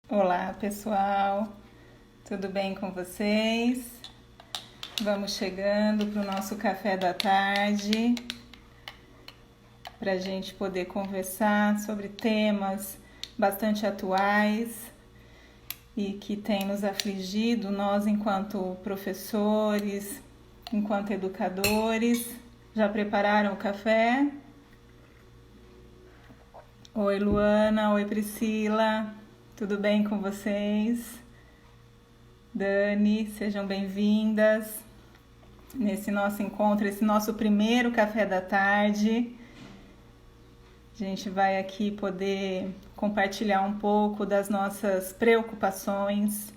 Olá, pessoal, tudo bem com vocês? Vamos chegando para o nosso café da tarde para a gente poder conversar sobre temas bastante atuais e que têm nos afligido, nós enquanto professores, enquanto educadores. Já prepararam o café? Oi, Luana, oi, Priscila, tudo bem com vocês? Dani, sejam bem-vindas nesse nosso encontro, esse nosso primeiro café da tarde. A gente vai aqui poder compartilhar um pouco das nossas preocupações,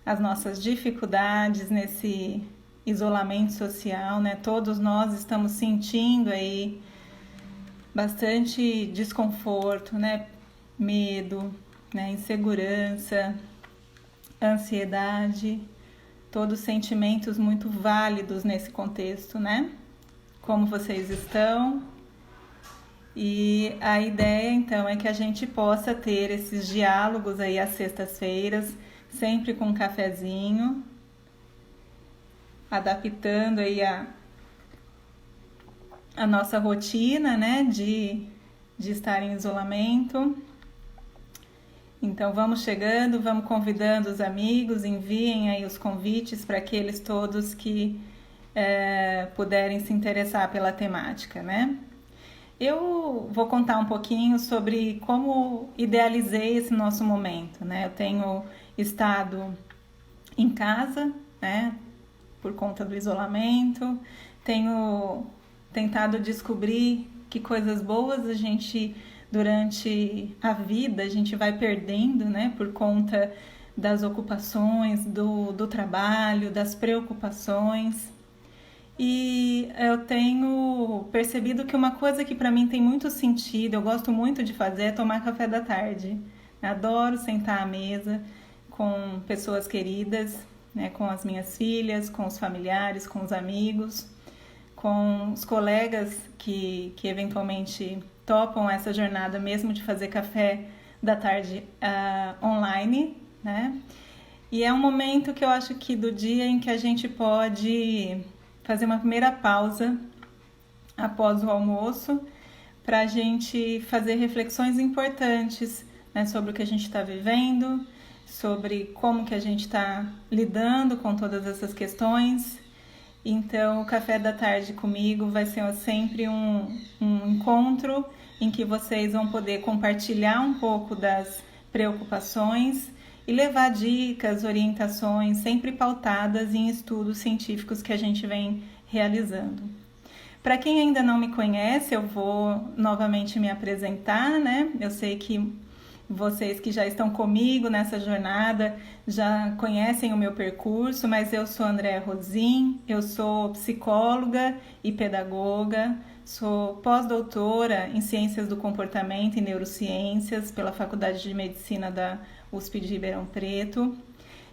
as nossas dificuldades nesse isolamento social, né? Todos nós estamos sentindo aí bastante desconforto, né? Medo, né? Insegurança, ansiedade, todos sentimentos muito válidos nesse contexto, né? Como vocês estão? E a ideia então é que a gente possa ter esses diálogos aí às sextas-feiras, sempre com um cafezinho, adaptando aí a nossa rotina, né, de estar em isolamento. Então vamos chegando, vamos convidando os amigos, enviem aí os convites para aqueles todos que puderem se interessar pela temática, né? Eu vou contar um pouquinho sobre como idealizei esse nosso momento, né? Eu tenho estado em casa, né, por conta do isolamento, tenho tentado descobrir que coisas boas a gente, durante a vida, a gente vai perdendo, né, por conta das ocupações, do trabalho, das preocupações. E eu tenho percebido que uma coisa que para mim tem muito sentido, eu gosto muito de fazer, é tomar café da tarde. Adoro sentar à mesa com pessoas queridas, né, com as minhas filhas, com os familiares, com os amigos, com os colegas que eventualmente topam essa jornada mesmo de fazer café da tarde online, né? E é um momento que eu acho que do dia em que a gente pode fazer uma primeira pausa após o almoço para a gente fazer reflexões importantes, né, sobre o que a gente está vivendo, sobre como que a gente está lidando com todas essas questões. Então, o café da tarde comigo vai ser sempre um encontro em que vocês vão poder compartilhar um pouco das preocupações e levar dicas, orientações, sempre pautadas em estudos científicos que a gente vem realizando. Para quem ainda não me conhece, eu vou novamente me apresentar, né? Eu sei que vocês que já estão comigo nessa jornada já conhecem o meu percurso, mas eu sou Andréa Rosim, eu sou psicóloga e pedagoga, sou pós-doutora em Ciências do Comportamento e Neurociências pela Faculdade de Medicina da USP de Ribeirão Preto.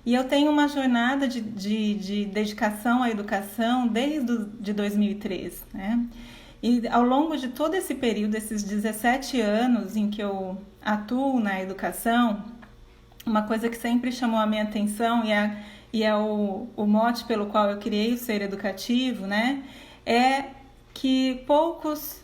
E eu tenho uma jornada de dedicação à educação desde de 2003, né? E ao longo de todo esse período, esses 17 anos em que eu atuo na educação, uma coisa que sempre chamou a minha atenção e é o mote pelo qual eu criei o Ser Educativo, né, é que poucos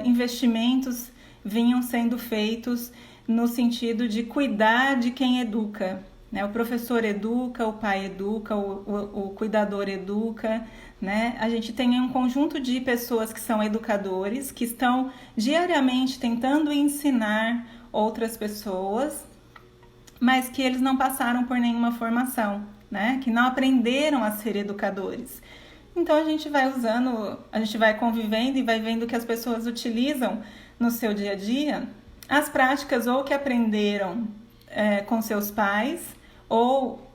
investimentos vinham sendo feitos no sentido de cuidar de quem educa. Né? O professor educa, o pai educa, o cuidador educa, né? A gente tem um conjunto de pessoas que são educadores, que estão diariamente tentando ensinar outras pessoas, mas que eles não passaram por nenhuma formação, né? Que não aprenderam a ser educadores. Então a gente vai usando, a gente vai convivendo e vai vendo que as pessoas utilizam no seu dia a dia as práticas ou que aprenderam com seus pais, ou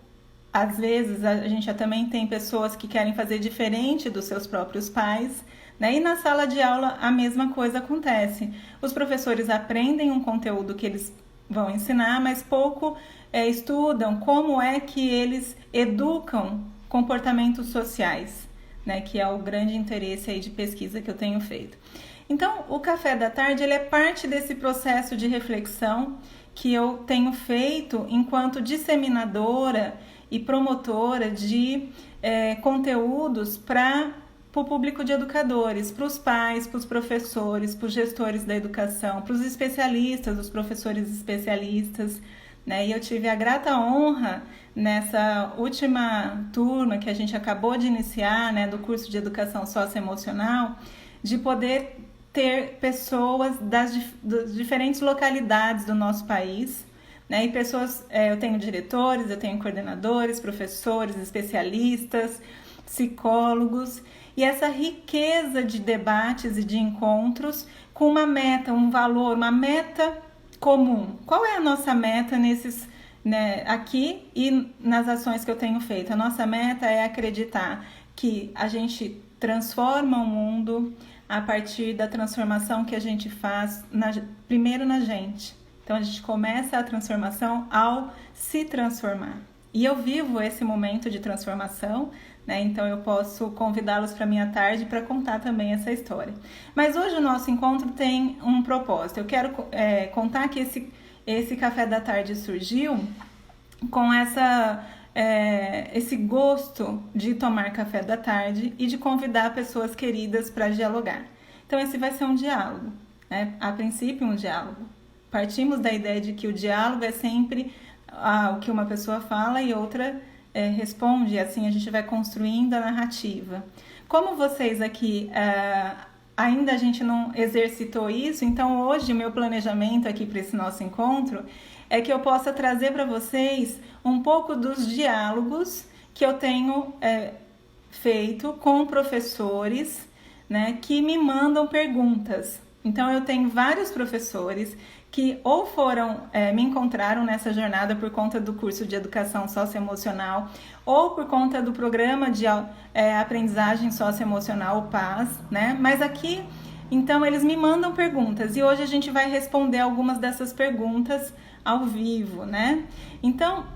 às vezes a gente já também tem pessoas que querem fazer diferente dos seus próprios pais, né? E na sala de aula a mesma coisa acontece. Os professores aprendem um conteúdo que eles vão ensinar, mas pouco estudam como é que eles educam comportamentos sociais, né? Que é o grande interesse aí de pesquisa que eu tenho feito. Então, o café da tarde ele é parte desse processo de reflexão que eu tenho feito enquanto disseminadora e promotora de conteúdos para o público de educadores, para os pais, para os professores, para os gestores da educação, para os especialistas, os professores especialistas, né? E eu tive a grata honra nessa última turma que a gente acabou de iniciar, né, do curso de Educação Socioemocional, de poder ter pessoas das diferentes localidades do nosso país, né? E pessoas, eu tenho diretores, eu tenho coordenadores, professores, especialistas, psicólogos, e essa riqueza de debates e de encontros com uma meta, um valor, uma meta comum. Qual é a nossa meta nesses, né, aqui e nas ações que eu tenho feito? A nossa meta é acreditar que a gente transforma o mundo a partir da transformação que a gente faz primeiro na gente. Então a gente começa a transformação ao se transformar. E eu vivo esse momento de transformação, né? Então eu posso convidá-los para minha tarde para contar também essa história. Mas hoje o nosso encontro tem um propósito. Eu quero contar que esse café da tarde surgiu com esse gosto de tomar café da tarde e de convidar pessoas queridas para dialogar. Então esse vai ser um diálogo, né? A princípio um diálogo. Partimos da ideia de que o diálogo é sempre o que uma pessoa fala e outra responde, e assim a gente vai construindo a narrativa. Como vocês aqui ainda a gente não exercitou isso, então hoje o meu planejamento aqui para esse nosso encontro é que eu possa trazer para vocês um pouco dos diálogos que eu tenho feito com professores, né, que me mandam perguntas. Então eu tenho vários professores que ou me encontraram nessa jornada por conta do curso de Educação Socioemocional ou por conta do programa de aprendizagem socioemocional, o PAS, né? Mas aqui, então, eles me mandam perguntas e hoje a gente vai responder algumas dessas perguntas ao vivo, né? Então,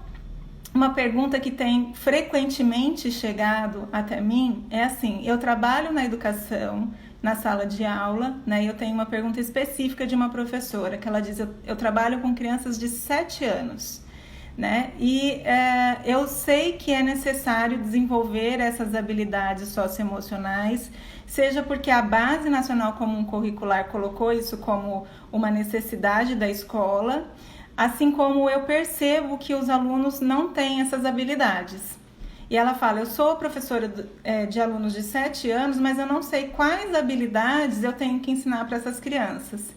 uma pergunta que tem frequentemente chegado até mim é assim: eu trabalho na educação, na sala de aula, né? E eu tenho uma pergunta específica de uma professora que ela diz: eu trabalho com crianças de 7 anos, né? E eu sei que é necessário desenvolver essas habilidades socioemocionais, seja porque a Base Nacional Comum Curricular colocou isso como uma necessidade da escola, assim como eu percebo que os alunos não têm essas habilidades. E ela fala: eu sou professora de alunos de 7 anos, mas eu não sei quais habilidades eu tenho que ensinar para essas crianças.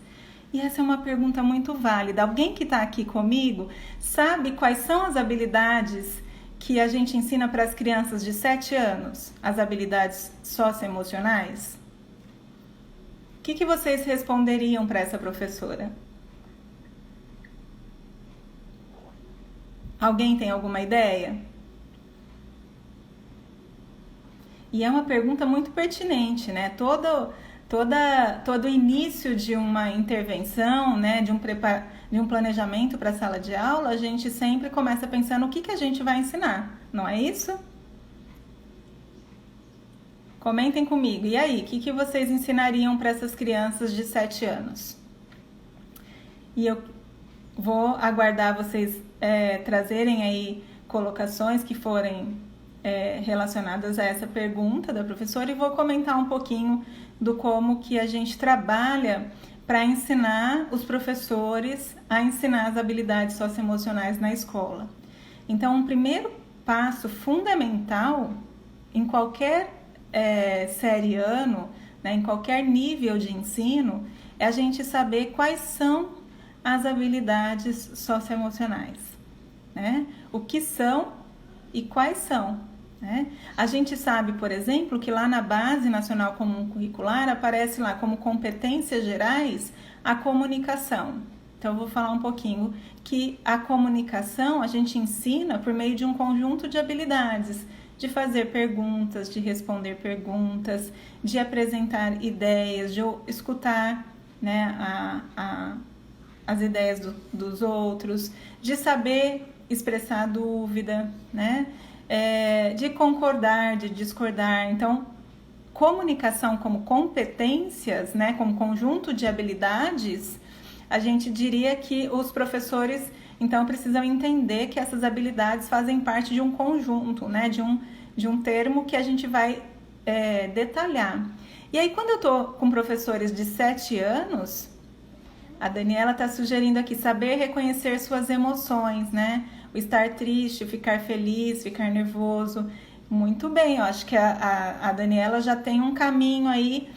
E essa é uma pergunta muito válida. Alguém que está aqui comigo sabe quais são as habilidades que a gente ensina para as crianças de 7 anos? As habilidades socioemocionais? O que vocês responderiam para essa professora? Alguém tem alguma ideia? E é uma pergunta muito pertinente, né? Todo início de uma intervenção, né? de um planejamento para a sala de aula, a gente sempre começa pensando o que a gente vai ensinar, não é isso? Comentem comigo. E aí, o que vocês ensinariam para essas crianças de 7 anos? E eu vou aguardar vocês trazerem aí colocações que forem relacionadas a essa pergunta da professora, e vou comentar um pouquinho do como que a gente trabalha para ensinar os professores a ensinar as habilidades socioemocionais na escola. Então, um primeiro passo fundamental em qualquer série ano, né, em qualquer nível de ensino, é a gente saber quais são as habilidades socioemocionais, né? O que são e quais são, né? A gente sabe, por exemplo, que lá na Base Nacional Comum Curricular aparece lá como competências gerais a comunicação. Então eu vou falar um pouquinho que a comunicação a gente ensina por meio de um conjunto de habilidades, de fazer perguntas, de responder perguntas, de apresentar ideias, de escutar, né, as ideias dos outros, de saber expressar dúvida, né? De concordar, de discordar. Então, comunicação como competências, né, como conjunto de habilidades, a gente diria que os professores, então, precisam entender que essas habilidades fazem parte de um conjunto, né? De um termo que a gente vai detalhar. E aí, quando eu estou com professores de 7 anos, a Daniela está sugerindo aqui saber reconhecer suas emoções, né? O estar triste, o ficar feliz, ficar nervoso. Muito bem, eu acho que a Daniela já tem um caminho aí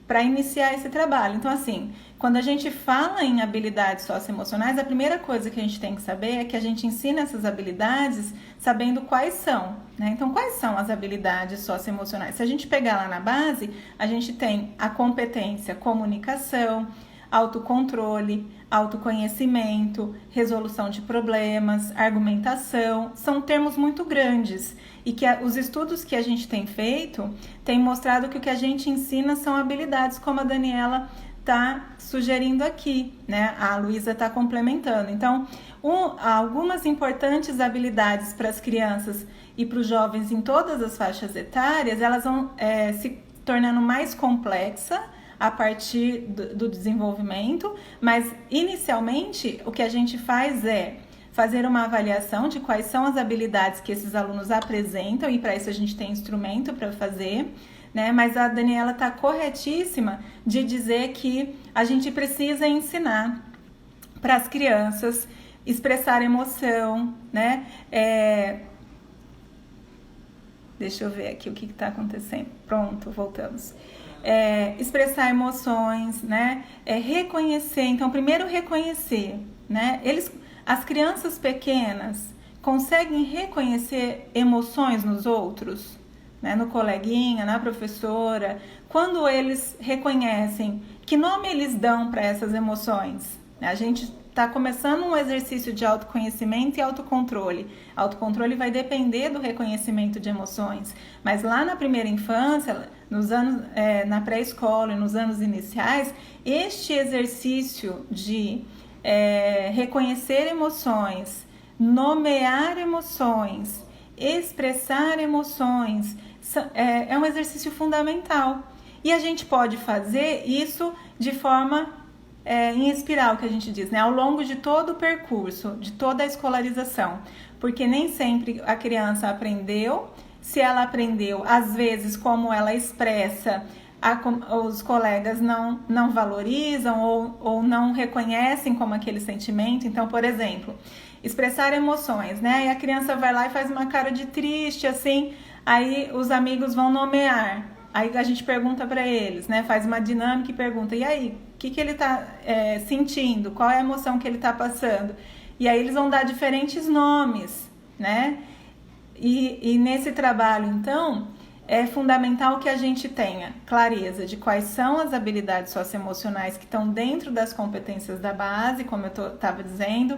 para iniciar esse trabalho. Então, assim, quando a gente fala em habilidades socioemocionais, a primeira coisa que a gente tem que saber é que a gente ensina essas habilidades sabendo quais são, né? Então, quais são as habilidades socioemocionais? Se a gente pegar lá na base, a gente tem a competência, comunicação, autocontrole, autoconhecimento, resolução de problemas, argumentação, são termos muito grandes e que os estudos que a gente tem feito têm mostrado que o que a gente ensina são habilidades, como a Daniela está sugerindo aqui, né? A Luísa está complementando. Então, algumas importantes habilidades para as crianças e para os jovens em todas as faixas etárias, elas vão se tornando mais complexas a partir do desenvolvimento, mas inicialmente o que a gente faz é fazer uma avaliação de quais são as habilidades que esses alunos apresentam, e para isso a gente tem instrumento para fazer, né? Mas a Daniela está corretíssima de dizer que a gente precisa ensinar para as crianças expressar emoção, né? Deixa eu ver aqui o que está acontecendo. Pronto, voltamos. Expressar emoções, né? Reconhecer. Então, primeiro reconhecer, né? As crianças pequenas conseguem reconhecer emoções nos outros, né? No coleguinha, na professora. Quando eles reconhecem, que nome eles dão para essas emoções? A gente está começando um exercício de autoconhecimento e autocontrole. Autocontrole vai depender do reconhecimento de emoções, mas lá na primeira infância, nos anos, na pré-escola e nos anos iniciais, este exercício de reconhecer emoções, nomear emoções, expressar emoções, é um exercício fundamental. E a gente pode fazer isso de forma em espiral, que a gente diz, né? Ao longo de todo o percurso, de toda a escolarização, porque nem sempre a criança aprendeu. Se ela aprendeu, às vezes, como ela expressa, os colegas não valorizam ou não reconhecem como aquele sentimento. Então, por exemplo, expressar emoções, né? E a criança vai lá e faz uma cara de triste, assim, aí os amigos vão nomear. Aí a gente pergunta para eles, né? Faz uma dinâmica e pergunta, e aí, o que ele está sentindo? Qual é a emoção que ele está passando? E aí eles vão dar diferentes nomes, né? E nesse trabalho, então, é fundamental que a gente tenha clareza de quais são as habilidades socioemocionais que estão dentro das competências da base, como eu estava dizendo,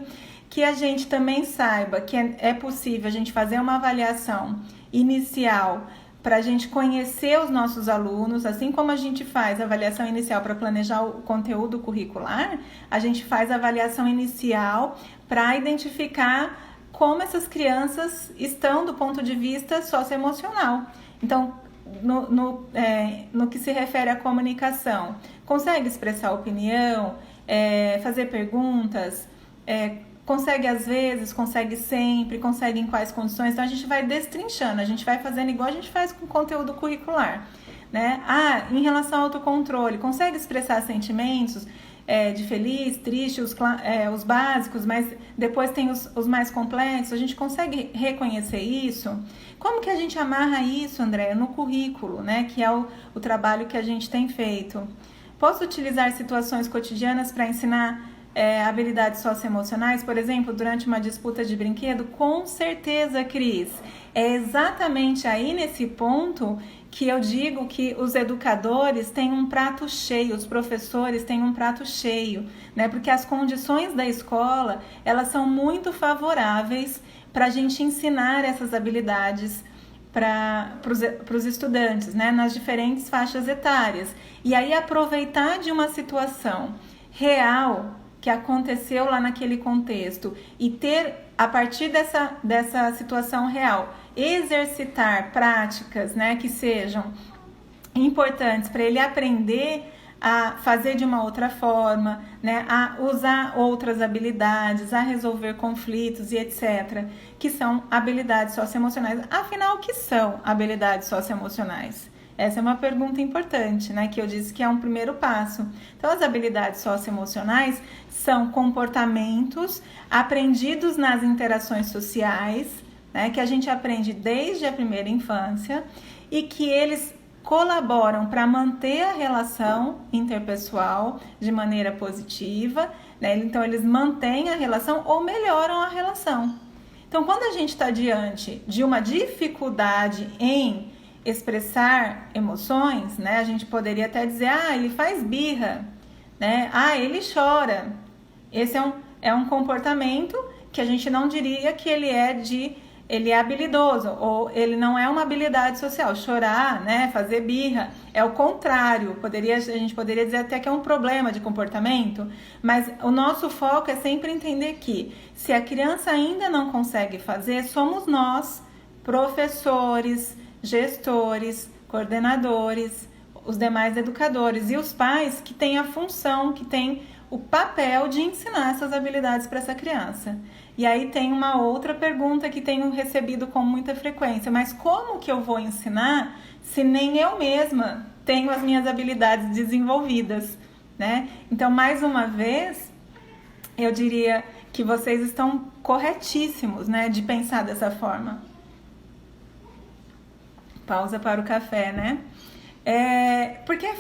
que a gente também saiba que é possível a gente fazer uma avaliação inicial para a gente conhecer os nossos alunos, assim como a gente faz a avaliação inicial para planejar o conteúdo curricular, a gente faz a avaliação inicial para identificar como essas crianças estão do ponto de vista socioemocional. Então, no que se refere à comunicação, consegue expressar opinião, fazer perguntas, consegue às vezes, consegue sempre, consegue em quais condições. Então a gente vai destrinchando, a gente vai fazendo igual a gente faz com conteúdo curricular, né? Em relação ao autocontrole, consegue expressar sentimentos de feliz, triste, os básicos, mas depois tem os mais complexos. A gente consegue reconhecer isso? Como que a gente amarra isso, Andréia, no currículo, né? Que é o trabalho que a gente tem feito. Posso utilizar situações cotidianas para ensinar habilidades socioemocionais, por exemplo, durante uma disputa de brinquedo? Com certeza, Cris. É exatamente aí nesse ponto que eu digo que os educadores têm um prato cheio, os professores têm um prato cheio, né? Porque as condições da escola, elas são muito favoráveis para a gente ensinar essas habilidades para os estudantes, né? Nas diferentes faixas etárias. E aí aproveitar de uma situação real que aconteceu lá naquele contexto e ter, a partir dessa situação real, exercitar práticas, né, que sejam importantes para ele aprender a fazer de uma outra forma, né, a usar outras habilidades, a resolver conflitos e etc., que são habilidades socioemocionais. Afinal, o que são habilidades socioemocionais? Essa é uma pergunta importante, né, que eu disse que é um primeiro passo. Então, as habilidades socioemocionais são comportamentos aprendidos nas interações sociais, né, que a gente aprende desde a primeira infância e que eles colaboram para manter a relação interpessoal de maneira positiva, né? Então, eles mantêm a relação ou melhoram a relação. Então, quando a gente está diante de uma dificuldade em expressar emoções, né? A gente poderia até dizer, ele faz birra, né? Ele chora. Esse é um comportamento que a gente não diria que ele é habilidoso, ou ele não é uma habilidade social. Chorar, né? Fazer birra, é o contrário. A gente poderia dizer até que é um problema de comportamento, mas o nosso foco é sempre entender que se a criança ainda não consegue fazer, somos nós, professores, gestores, coordenadores, os demais educadores e os pais que têm a função, que têm o papel de ensinar essas habilidades para essa criança. E aí tem uma outra pergunta que tenho recebido com muita frequência, mas como que eu vou ensinar se nem eu mesma tenho as minhas habilidades desenvolvidas, né? Então, mais uma vez, eu diria que vocês estão corretíssimos, né, de pensar dessa forma. Pausa para o café, né? Porque é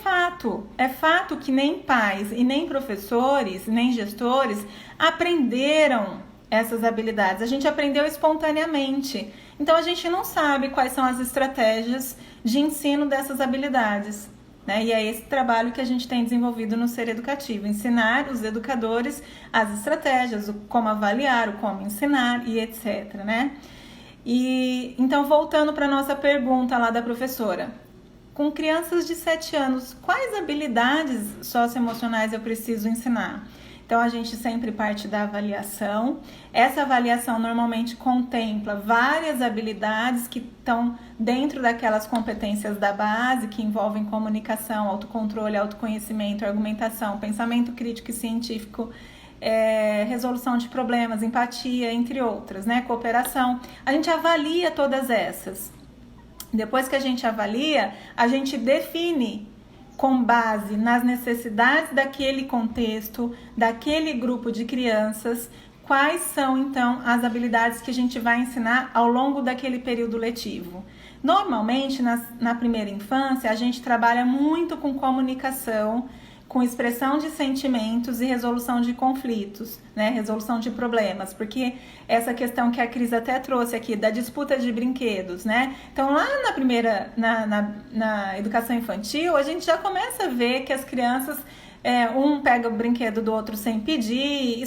fato que nem pais e nem professores, nem gestores aprenderam essas habilidades. A gente aprendeu espontaneamente. Então, a gente não sabe quais são as estratégias de ensino dessas habilidades, né? E é esse trabalho que a gente tem desenvolvido no Ser Educativo. Ensinar os educadores as estratégias, o como avaliar, o como ensinar e etc, né? E então, voltando para a nossa pergunta lá da professora, com crianças de 7 anos, quais habilidades socioemocionais eu preciso ensinar? Então, a gente sempre parte da avaliação. Essa avaliação normalmente contempla várias habilidades que estão dentro daquelas competências da base, que envolvem comunicação, autocontrole, autoconhecimento, argumentação, pensamento crítico e científico, resolução de problemas, empatia, entre outras, né? Cooperação. A gente avalia todas essas. Depois que a gente avalia, a gente define com base nas necessidades daquele contexto, daquele grupo de crianças, quais são então as habilidades que a gente vai ensinar ao longo daquele período letivo. Normalmente, na primeira infância, a gente trabalha muito com comunicação, com expressão de sentimentos e resolução de conflitos, né? Resolução de problemas, porque essa questão que a Cris até trouxe aqui, da disputa de brinquedos, né? Então, lá na educação infantil, a gente já começa a ver que as crianças, um pega o brinquedo do outro sem pedir,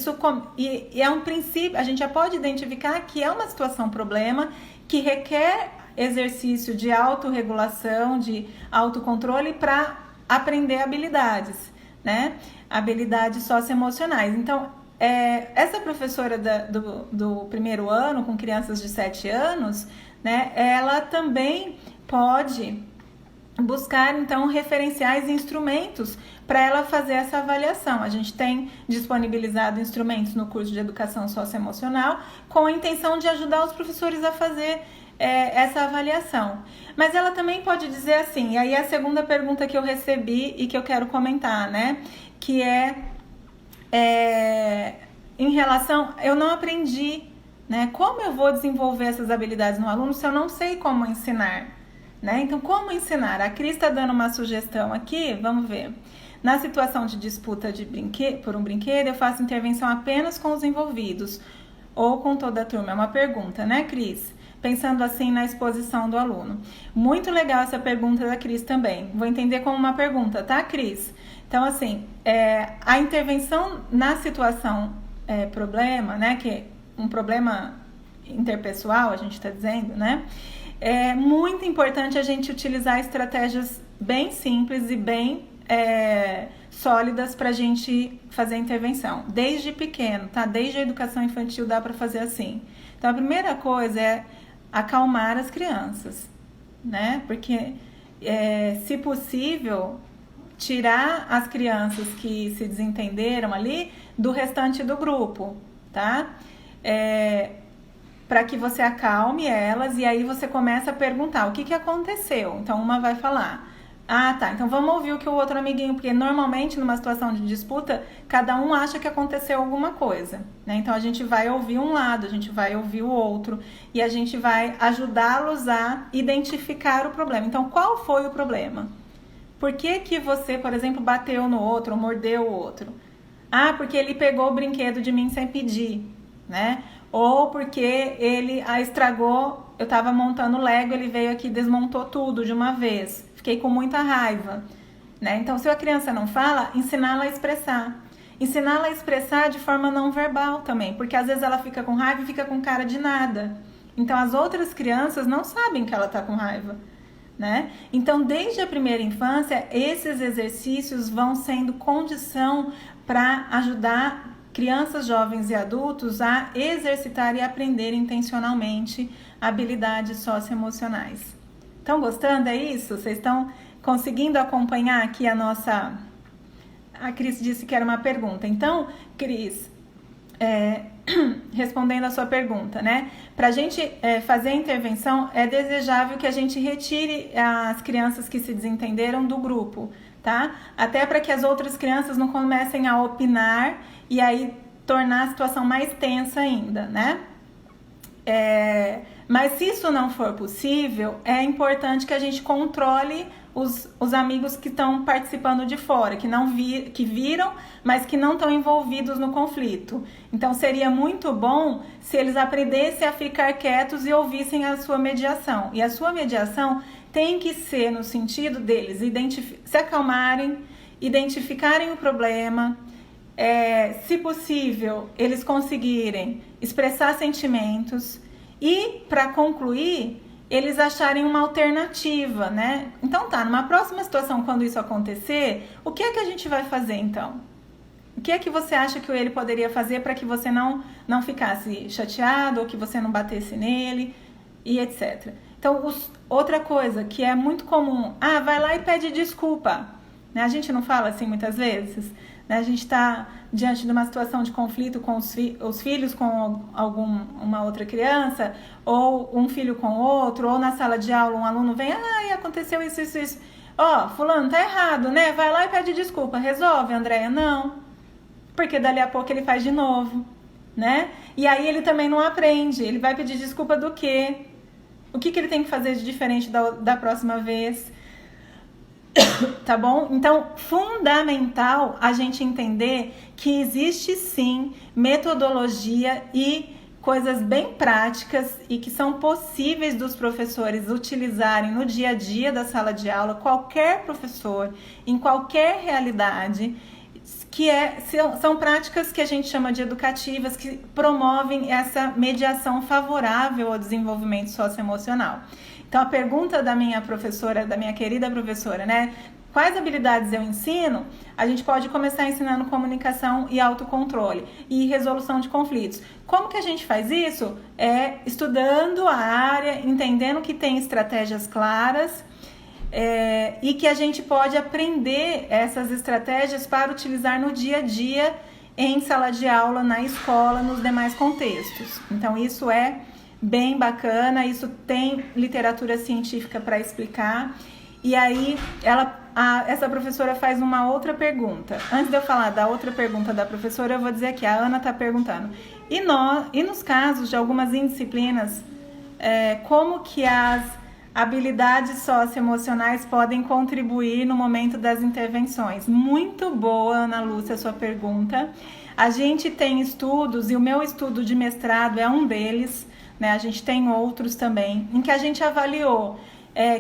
e é um princípio, a gente já pode identificar que é uma situação problema, que requer exercício de autorregulação, de autocontrole para aprender habilidades, né? Habilidades socioemocionais. Então, essa professora do primeiro ano, com crianças de 7 anos, né, ela também pode buscar, então, referenciais e instrumentos para ela fazer essa avaliação. A gente tem disponibilizado instrumentos no curso de Educação Socioemocional com a intenção de ajudar os professores a fazer essa avaliação. Mas ela também pode dizer assim, e aí é a segunda pergunta que eu recebi e que eu quero comentar, né? Que em relação, eu não aprendi, né? Como eu vou desenvolver essas habilidades no aluno se eu não sei como ensinar, né? Então, como ensinar? A Cris está dando uma sugestão aqui, vamos ver. Na situação de disputa por um brinquedo, eu faço intervenção apenas com os envolvidos ou com toda a turma. É uma pergunta, né, Cris? Pensando assim na exposição do aluno. Muito legal essa pergunta da Cris também. Vou entender como uma pergunta, tá, Cris? Então, assim, a intervenção na situação problema, né, que é um problema interpessoal, a gente está dizendo, né? É muito importante a gente utilizar estratégias bem simples e bem sólidas para a gente fazer a intervenção. Desde pequeno, tá? Desde a educação infantil dá para fazer assim. Então, a primeira coisa é acalmar as crianças, né? Porque, se possível, tirar as crianças que se desentenderam ali do restante do grupo, tá? Para que você acalme elas e aí você começa a perguntar o que aconteceu. Então uma vai falar: ah, tá, então vamos ouvir o que o outro amiguinho, porque normalmente numa situação de disputa, cada um acha que aconteceu alguma coisa, né? Então a gente vai ouvir um lado, a gente vai ouvir o outro e a gente vai ajudá-los a identificar o problema. Então qual foi o problema? Por que você, por exemplo, bateu no outro ou mordeu o outro? Ah, porque ele pegou o brinquedo de mim sem pedir, né? Ou porque ele estragou, eu tava montando Lego, ele veio aqui e desmontou tudo de uma vez. Fiquei com muita raiva, né? Então, se a criança não fala, ensiná-la a expressar. Ensiná-la a expressar de forma não verbal também, porque às vezes ela fica com raiva e fica com cara de nada. Então, as outras crianças não sabem que ela tá com raiva, né? Então, desde a primeira infância, esses exercícios vão sendo condição para ajudar crianças, jovens e adultos a exercitar e aprender intencionalmente habilidades socioemocionais. Estão gostando? É isso? Vocês estão conseguindo acompanhar aqui a nossa... A Cris disse que era uma pergunta. Então, Cris, respondendo a sua pergunta, né? Para a gente fazer a intervenção, é desejável que a gente retire as crianças que se desentenderam do grupo, tá? Até para que as outras crianças não comecem a opinar e aí tornar a situação mais tensa ainda, né? Mas se isso não for possível, é importante que a gente controle os amigos que estão participando de fora, que viram, mas que não estão envolvidos no conflito. Então seria muito bom se eles aprendessem a ficar quietos e ouvissem a sua mediação. E a sua mediação tem que ser no sentido deles se acalmarem, identificarem o problema, se possível, eles conseguirem expressar sentimentos e, para concluir, eles acharem uma alternativa, né? Então tá, numa próxima situação, quando isso acontecer, o que é que a gente vai fazer então? O que é que você acha que ele poderia fazer para que você não ficasse chateado ou que você não batesse nele e etc. Então, outra coisa que é muito comum, vai lá e pede desculpa, né? A gente não fala assim muitas vezes, né? A gente está diante de uma situação de conflito com os filhos com uma outra criança, ou um filho com outro, ou na sala de aula um aluno vem, aconteceu isso. Fulano, tá errado, né? Vai lá e pede desculpa. Resolve, Andréia? Não. Porque dali a pouco ele faz de novo, né? E aí ele também não aprende. Ele vai pedir desculpa do quê? O que ele tem que fazer de diferente da próxima vez? Tá bom? Então, fundamental a gente entender que existe sim metodologia e coisas bem práticas e que são possíveis dos professores utilizarem no dia a dia da sala de aula, qualquer professor, em qualquer realidade, que são práticas que a gente chama de educativas, que promovem essa mediação favorável ao desenvolvimento socioemocional. Então, a pergunta da minha professora, da minha querida professora, né? Quais habilidades eu ensino? A gente pode começar ensinando comunicação e autocontrole e resolução de conflitos. Como que a gente faz isso? Estudando a área, entendendo que tem estratégias claras e que a gente pode aprender essas estratégias para utilizar no dia a dia, em sala de aula, na escola, nos demais contextos. Então, isso é bem bacana, isso tem literatura científica para explicar. E aí, essa professora faz uma outra pergunta. Antes de eu falar da outra pergunta da professora, eu vou dizer aqui, a Ana está perguntando. E nos casos de algumas indisciplinas, como que as habilidades socioemocionais podem contribuir no momento das intervenções? Muito boa, Ana Lúcia, a sua pergunta. A gente tem estudos, e o meu estudo de mestrado é um deles, né? A gente tem outros também, em que a gente avaliou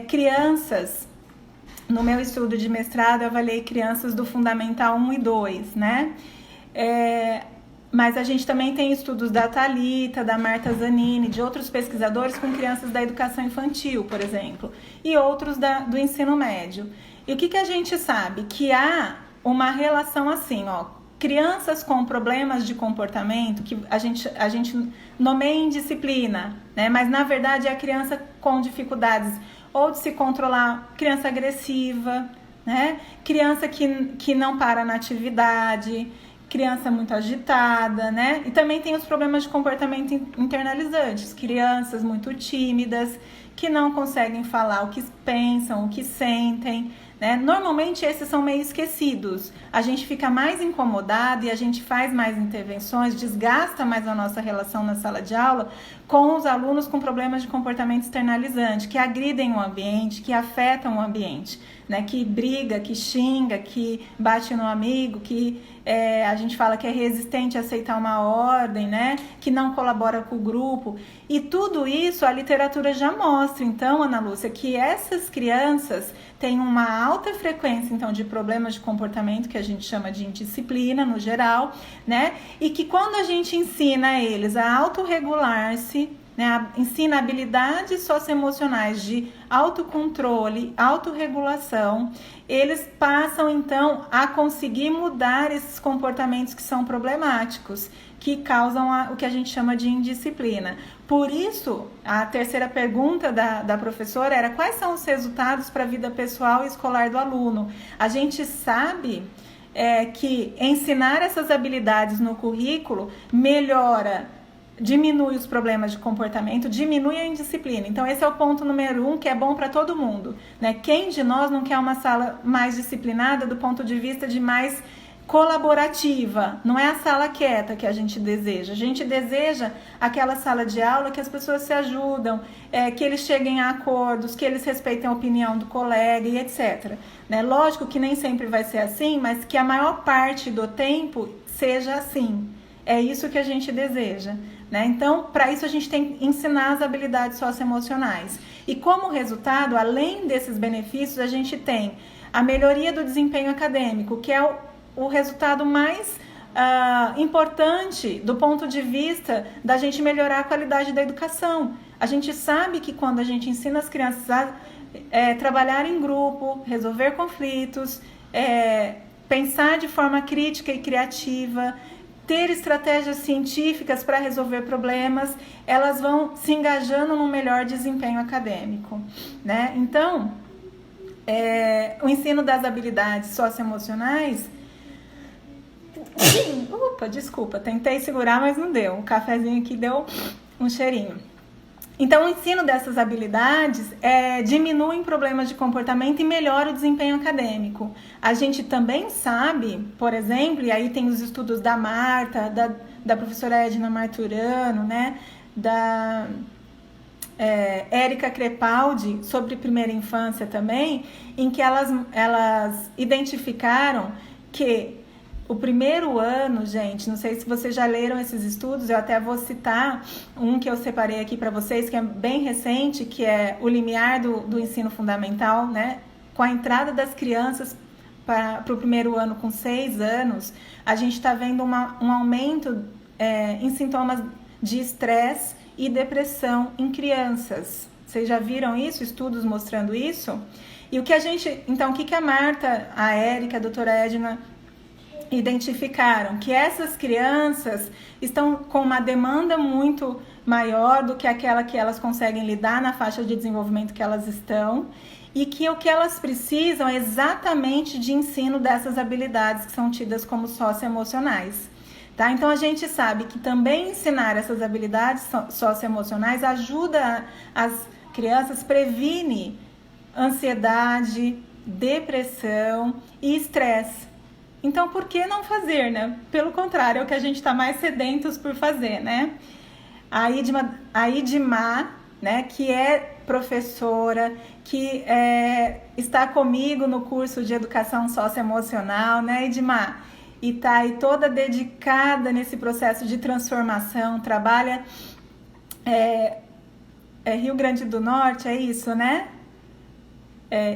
crianças. No meu estudo de mestrado, eu avaliei crianças do Fundamental 1 e 2, né? Mas a gente também tem estudos da Thalita, da Marta Zanini, de outros pesquisadores com crianças da educação infantil, por exemplo, e outros do ensino médio. E o que a gente sabe? Que há uma relação assim, crianças com problemas de comportamento, que a gente nomeia indisciplina, né? Mas na verdade é a criança com dificuldades ou de se controlar, criança agressiva, né? Criança que não para na atividade, criança muito agitada, né? E também tem os problemas de comportamento internalizantes, crianças muito tímidas, que não conseguem falar o que pensam, o que sentem, né? Normalmente esses são meio esquecidos. A gente fica mais incomodado e a gente faz mais intervenções, desgasta mais a nossa relação na sala de aula com os alunos com problemas de comportamento externalizante, que agridem o ambiente, que afetam o ambiente, né? Que briga, que xinga, que bate no amigo, que a gente fala que é resistente a aceitar uma ordem, né? Que não colabora com o grupo. E tudo isso a literatura já mostra, então, Ana Lúcia, que essas crianças têm uma alta frequência, então, de problemas de comportamento, que a gente chama de indisciplina, no geral, né? E que quando a gente ensina eles a autorregular-se, né, ensina habilidades socioemocionais de autocontrole, autorregulação, eles passam então a conseguir mudar esses comportamentos que são problemáticos, que causam o que a gente chama de indisciplina. Por isso, a terceira pergunta da professora era: quais são os resultados para a vida pessoal e escolar do aluno? A gente sabe que ensinar essas habilidades no currículo diminui os problemas de comportamento, diminui a indisciplina. Então esse é o ponto número 1, que é bom para todo mundo, né? Quem de nós não quer uma sala mais disciplinada do ponto de vista de mais colaborativa? Não é a sala quieta que a gente deseja aquela sala de aula que as pessoas se ajudam, que eles cheguem a acordos, que eles respeitem a opinião do colega e etc. Né? Lógico que nem sempre vai ser assim, mas que a maior parte do tempo seja assim. É isso que a gente deseja. Né? Então, para isso a gente tem que ensinar as habilidades socioemocionais. E como resultado, além desses benefícios, a gente tem a melhoria do desempenho acadêmico, que é o resultado mais importante do ponto de vista da gente melhorar a qualidade da educação. A gente sabe que quando a gente ensina as crianças a trabalhar em grupo, resolver conflitos, pensar de forma crítica e criativa, ter estratégias científicas para resolver problemas, elas vão se engajando num melhor desempenho acadêmico, né? Então, o ensino das habilidades socioemocionais... Desculpa, tentei segurar, mas não deu. O cafezinho aqui deu um cheirinho. Então, o ensino dessas habilidades diminui problemas de comportamento e melhora o desempenho acadêmico. A gente também sabe, por exemplo, e aí tem os estudos da Marta, da professora Edna Marturano, né, da Érica Crepaldi, sobre primeira infância também, em que elas identificaram que o primeiro ano, gente, não sei se vocês já leram esses estudos, eu até vou citar um que eu separei aqui para vocês, que é bem recente, que é o limiar do ensino fundamental, né? Com a entrada das crianças para o primeiro ano com 6 anos, a gente está vendo um aumento em sintomas de estresse e depressão em crianças. Vocês já viram isso? Estudos mostrando isso? E o que a Marta, a Érica, a doutora Edna identificaram que essas crianças estão com uma demanda muito maior do que aquela que elas conseguem lidar na faixa de desenvolvimento que elas estão, e que o que elas precisam é exatamente de ensino dessas habilidades que são tidas como socioemocionais. Tá? Então a gente sabe que também ensinar essas habilidades socioemocionais ajuda as crianças, previne ansiedade, depressão e estresse. Então, por que não fazer, né? Pelo contrário, é o que a gente está mais sedentos por fazer, né? A Idmar, né, que é professora, que está comigo no curso de Educação Socioemocional, né, Idmar? E está aí toda dedicada nesse processo de transformação, trabalha Rio Grande do Norte, é isso, né?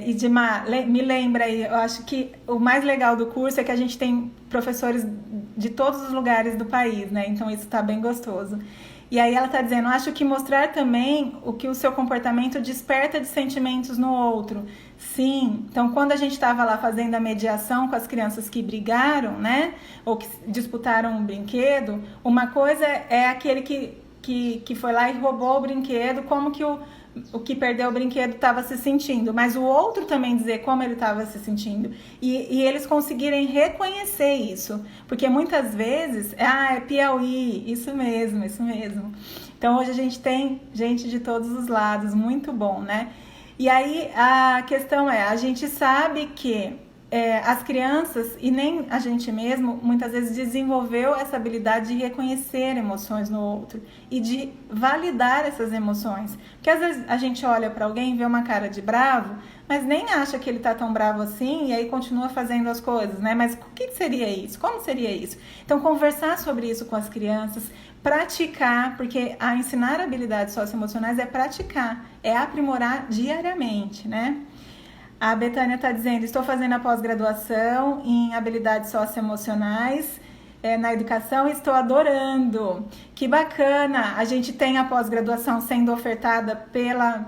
Idmar, me lembra aí, eu acho que o mais legal do curso é que a gente tem professores de todos os lugares do país, né? Então isso está bem gostoso. E aí ela está dizendo: acho que mostrar também o que o seu comportamento desperta de sentimentos no outro. Sim, então quando a gente estava lá fazendo a mediação com as crianças que brigaram, né? Ou que disputaram um brinquedo, uma coisa é aquele que foi lá e roubou o brinquedo, como que o que perdeu o brinquedo estava se sentindo, mas o outro também dizer como ele estava se sentindo. E eles conseguirem reconhecer isso. Porque muitas vezes, é Piauí, isso mesmo, isso mesmo. Então hoje a gente tem gente de todos os lados, muito bom, né? E aí a questão é, a gente sabe que as crianças, e nem a gente mesmo, muitas vezes desenvolveu essa habilidade de reconhecer emoções no outro e de validar essas emoções. Porque às vezes a gente olha para alguém e vê uma cara de bravo, mas nem acha que ele tá tão bravo assim e aí continua fazendo as coisas, né? Mas o que seria isso? Como seria isso? Então, conversar sobre isso com as crianças, praticar, porque ensinar habilidades socioemocionais é praticar, é aprimorar diariamente, né? A Betânia está dizendo, estou fazendo a pós-graduação em habilidades socioemocionais na educação e estou adorando. Que bacana! A gente tem a pós-graduação sendo ofertada pela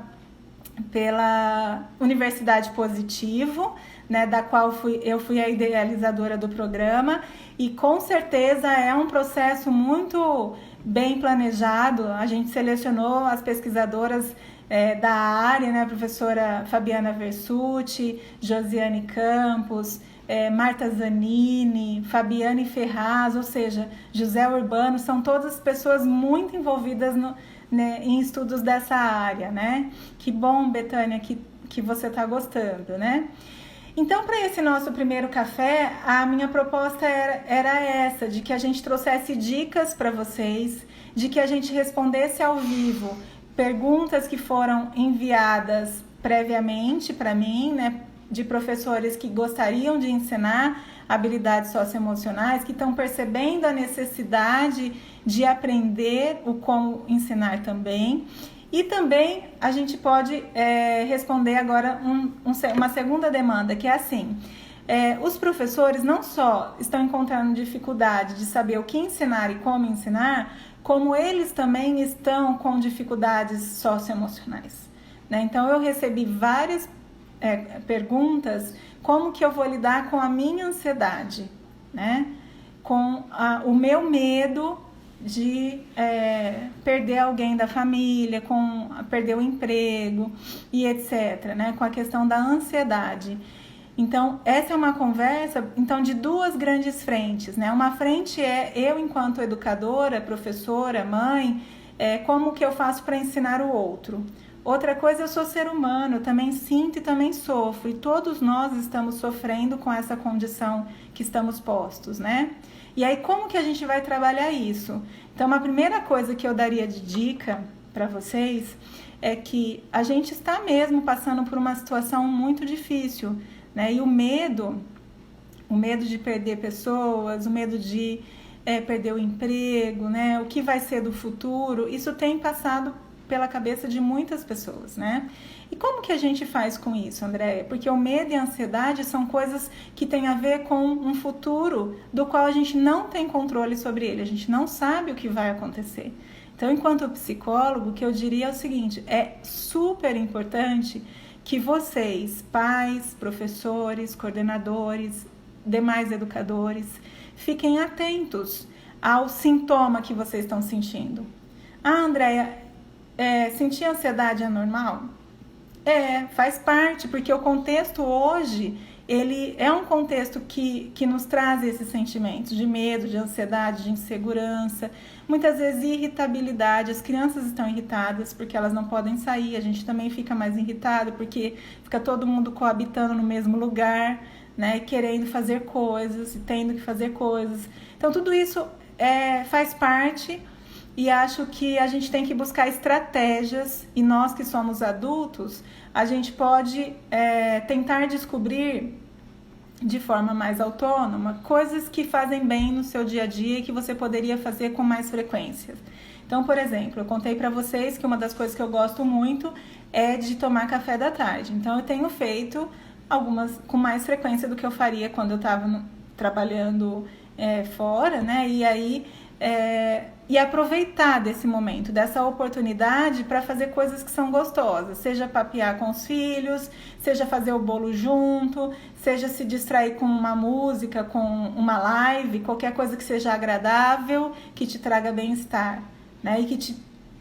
Universidade Positivo, né, da qual eu fui a idealizadora do programa, e com certeza é um processo muito bem planejado. A gente selecionou as pesquisadoras da área, né, a professora Fabiana Versucci, Josiane Campos, Marta Zanini, Fabiane Ferraz, ou seja, José Urbano, são todas pessoas muito envolvidas em estudos dessa área, né? Que bom, Betânia, que você está gostando, né? Então, para esse nosso primeiro café, a minha proposta era essa, de que a gente trouxesse dicas para vocês, de que a gente respondesse ao vivo perguntas que foram enviadas previamente para mim, né, de professores que gostariam de ensinar habilidades socioemocionais, que estão percebendo a necessidade de aprender o como ensinar também. E também a gente pode responder agora uma segunda demanda, que é assim, os professores não só estão encontrando dificuldade de saber o que ensinar e como ensinar, como eles também estão com dificuldades socioemocionais, né? Então eu recebi várias perguntas, como que eu vou lidar com a minha ansiedade, né? Com o meu medo de perder alguém da família, com perder o emprego e etc, né? Com a questão da ansiedade. Então, essa é uma conversa de duas grandes frentes, né? Uma frente é eu, enquanto educadora, professora, mãe, como que eu faço para ensinar o outro. Outra coisa, eu sou ser humano, também sinto e também sofro, e todos nós estamos sofrendo com essa condição que estamos postos, né? E aí, como que a gente vai trabalhar isso? Então, a primeira coisa que eu daria de dica para vocês é que a gente está mesmo passando por uma situação muito difícil, né? E o medo de perder pessoas, o medo de perder o emprego, né? O que vai ser do futuro, isso tem passado pela cabeça de muitas pessoas, né? E como que a gente faz com isso, Andréia? Porque o medo e a ansiedade são coisas que têm a ver com um futuro do qual a gente não tem controle sobre ele, a gente não sabe o que vai acontecer. Então, enquanto psicólogo, o que eu diria é o seguinte, é super importante que vocês, pais, professores, coordenadores, demais educadores, fiquem atentos ao sintoma que vocês estão sentindo. Andréia, sentir ansiedade é normal? Faz parte, porque o contexto hoje, ele é um contexto que nos traz esses sentimentos de medo, de ansiedade, de insegurança, muitas vezes irritabilidade. As crianças estão irritadas porque elas não podem sair, a gente também fica mais irritado porque fica todo mundo coabitando no mesmo lugar, né, querendo fazer coisas, tendo que fazer coisas. Então tudo isso faz parte. E acho que a gente tem que buscar estratégias, e nós que somos adultos, a gente pode tentar descobrir de forma mais autônoma coisas que fazem bem no seu dia a dia e que você poderia fazer com mais frequência. Então, por exemplo, eu contei para vocês que uma das coisas que eu gosto muito é de tomar café da tarde. Então, eu tenho feito algumas com mais frequência do que eu faria quando eu estava trabalhando fora, né? E aí... e aproveitar desse momento, dessa oportunidade para fazer coisas que são gostosas, seja papear com os filhos, seja fazer o bolo junto, seja se distrair com uma música, com uma live, qualquer coisa que seja agradável, que te traga bem-estar, né? E que te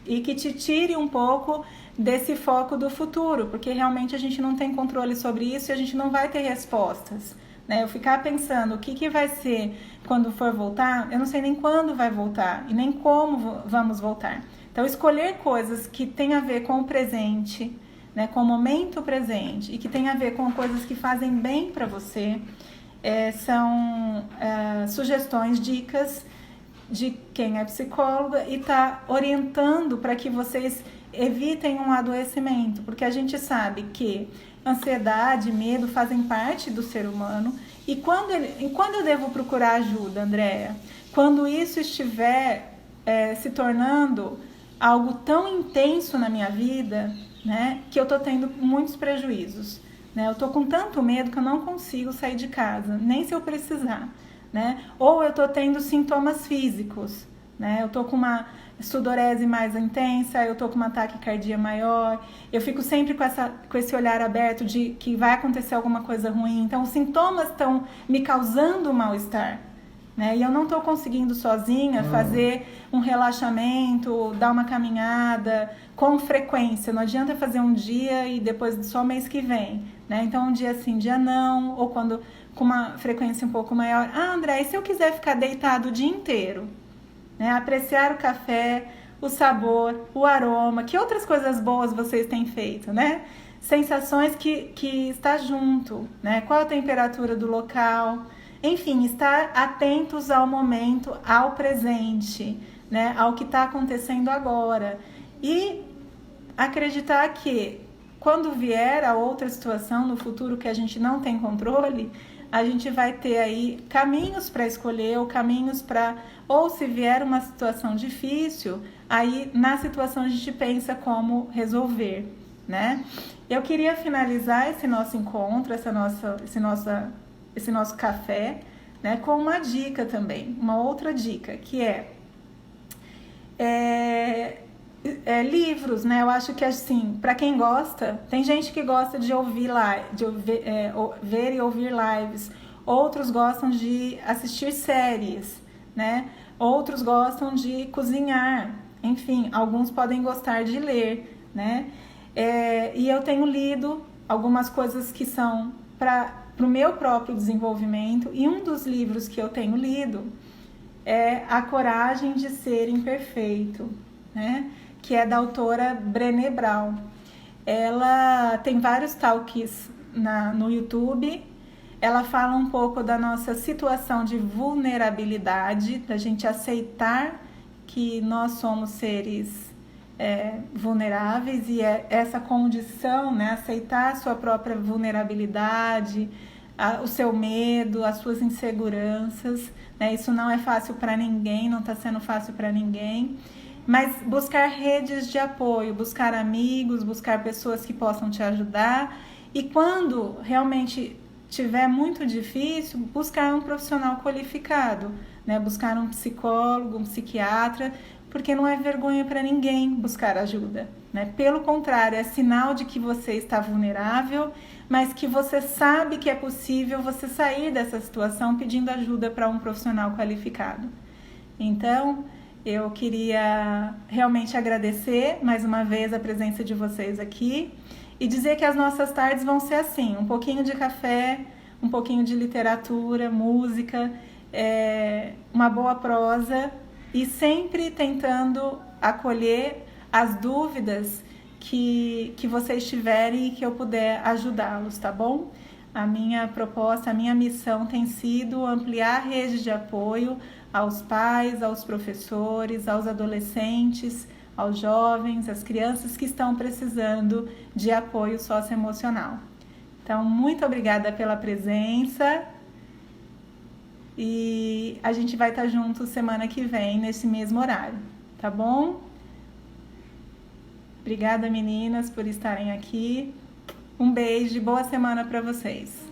e que te tire um pouco desse foco do futuro, porque realmente a gente não tem controle sobre isso e a gente não vai ter respostas, né? Eu ficar pensando o que vai ser quando for voltar, eu não sei nem quando vai voltar e nem como vamos voltar. Então, escolher coisas que tem a ver com o presente, né, com o momento presente e que tem a ver com coisas que fazem bem para você, são sugestões, dicas de quem é psicóloga e está orientando para que vocês evitem um adoecimento, porque a gente sabe que ansiedade, medo fazem parte do ser humano. E quando eu devo procurar ajuda, Andréa? Quando isso estiver se tornando algo tão intenso na minha vida, né, que eu estou tendo muitos prejuízos. Né? Eu estou com tanto medo que eu não consigo sair de casa, nem se eu precisar. Né? Ou eu estou tendo sintomas físicos. Né? Eu estou com uma sudorese mais intensa, eu estou com uma taquicardia maior, eu fico sempre com esse olhar aberto de que vai acontecer alguma coisa ruim. Então, os sintomas estão me causando mal-estar. Né? E eu não estou conseguindo sozinha fazer um relaxamento, dar uma caminhada com frequência. Não adianta fazer um dia e depois só mês que vem. Né? Então, um dia sim, um dia não, ou quando com uma frequência um pouco maior. André, e se eu quiser ficar deitado o dia inteiro? Né? Apreciar o café, o sabor, o aroma, que outras coisas boas vocês têm feito, né? Sensações que está junto, né? Qual a temperatura do local? Enfim, estar atentos ao momento, ao presente, né? Ao que está acontecendo agora. E acreditar que quando vier a outra situação no futuro que a gente não tem controle, a gente vai ter aí caminhos para escolher, ou caminhos para... Ou se vier uma situação difícil, aí na situação a gente pensa como resolver, né? Eu queria finalizar esse nosso encontro, esse nosso café, né, com uma dica também, uma outra dica, que livros, né? Eu acho que assim, para quem gosta, tem gente que gosta de ver e ouvir lives, outros gostam de assistir séries, né? Outros gostam de cozinhar, enfim, alguns podem gostar de ler, né? E eu tenho lido algumas coisas que são para o meu próprio desenvolvimento, e um dos livros que eu tenho lido é A Coragem de Ser Imperfeito, né? Que é da autora Brené Brown. Ela tem vários talks no YouTube. Ela fala um pouco da nossa situação de vulnerabilidade, da gente aceitar que nós somos seres vulneráveis, e essa condição, né, aceitar a sua própria vulnerabilidade, o seu medo, as suas inseguranças, né, isso não é fácil para ninguém, não está sendo fácil para ninguém, mas buscar redes de apoio, buscar amigos, buscar pessoas que possam te ajudar, e quando realmente tiver muito difícil, buscar um profissional qualificado, né, buscar um psicólogo, um psiquiatra, porque não é vergonha para ninguém buscar ajuda, né? Pelo contrário, é sinal de que você está vulnerável, mas que você sabe que é possível você sair dessa situação pedindo ajuda para um profissional qualificado. Então, eu queria realmente agradecer mais uma vez a presença de vocês aqui e dizer que as nossas tardes vão ser assim, um pouquinho de café, um pouquinho de literatura, música, uma boa prosa, e sempre tentando acolher as dúvidas que vocês tiverem e que eu puder ajudá-los, tá bom? A minha proposta, a minha missão tem sido ampliar redes de apoio aos pais, aos professores, aos adolescentes, aos jovens, às crianças que estão precisando de apoio socioemocional. Então, muito obrigada pela presença. E a gente vai estar junto semana que vem, nesse mesmo horário, tá bom? Obrigada, meninas, por estarem aqui. Um beijo e boa semana para vocês.